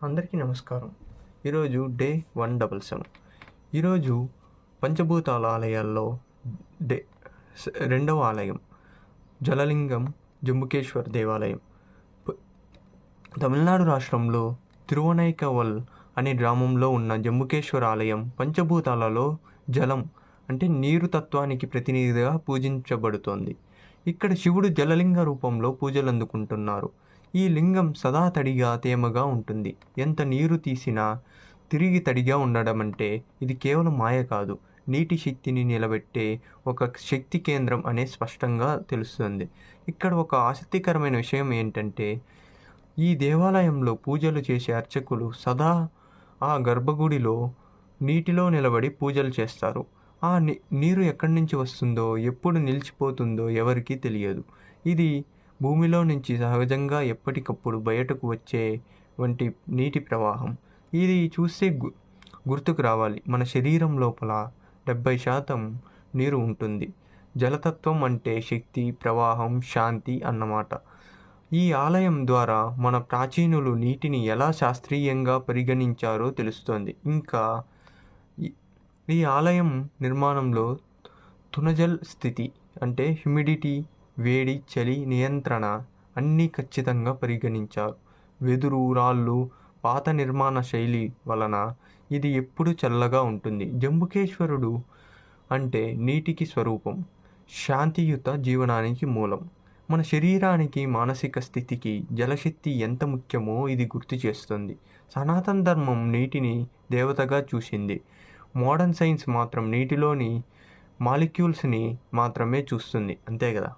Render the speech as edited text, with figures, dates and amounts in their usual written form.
అందరికీ నమస్కారం. ఈరోజు డే 177. ఈరోజు పంచభూతాల ఆలయాల్లో డే రెండవ ఆలయం జలలింగం జంబుకేశ్వర్ దేవాలయం. తమిళనాడు రాష్ట్రంలో తిరువనైకవల్ అనే గ్రామంలో ఉన్న జంబుకేశ్వర్ ఆలయం పంచభూతాలలో జలం అంటే నీరు తత్వానికి ప్రతినిధిగా పూజించబడుతోంది. ఇక్కడ శివుడు జలలింగ రూపంలో పూజలు అందుకుంటున్నారు. ఈ లింగం సదా తడిగా తేమగా ఉంటుంది. ఎంత నీరు తీసినా తిరిగి తడిగా ఉండడం అంటే ఇది కేవలం మాయ కాదు, నీటి శక్తిని నిలబెట్టే ఒక శక్తి కేంద్రం అనే స్పష్టంగా తెలుస్తుంది. ఇక్కడ ఒక ఆసక్తికరమైన విషయం ఏంటంటే, ఈ దేవాలయంలో పూజలు చేసే అర్చకులు సదా ఆ గర్భగుడిలో నీటిలో నిలబడి పూజలు చేస్తారు. ఆ నీరు ఎక్కడి నుంచి వస్తుందో, ఎప్పుడు నిలిచిపోతుందో ఎవరికీ తెలియదు. ఇది భూమిలో నుంచి సహజంగా ఎప్పటికప్పుడు బయటకు వచ్చే వంటి నీటి ప్రవాహం. ఇది చూస్తే గుర్తుకు రావాలి, మన శరీరం లోపల 70% నీరు ఉంటుంది. జలతత్వం అంటే శక్తి, ప్రవాహం, శాంతి అన్నమాట. ఈ ఆలయం ద్వారా మన ప్రాచీనులు నీటిని ఎలా శాస్త్రీయంగా పరిగణించారో తెలుస్తోంది. ఇంకా ఈ ఆలయం నిర్మాణంలో తునజల్ స్థితి అంటే హ్యూమిడిటీ, వేడి, చలి నియంత్రణ అన్నీ ఖచ్చితంగా పరిగణించారు. వెదురు, రాళ్ళు, పాత నిర్మాణ శైలి వలన ఇది ఎప్పుడూ చల్లగా ఉంటుంది. జంబుకేశ్వరుడు అంటే నీటికి స్వరూపం, శాంతియుత జీవనానికి మూలం. మన శరీరానికి, మానసిక స్థితికి జలశక్తి ఎంత ముఖ్యమో ఇది గుర్తు చేస్తుంది. సనాతన ధర్మం నీటిని దేవతగా చూసింది. మోడర్న్ సైన్స్ మాత్రం నీటిలోని మాలిక్యూల్స్ని మాత్రమే చూస్తుంది. అంతే కదా.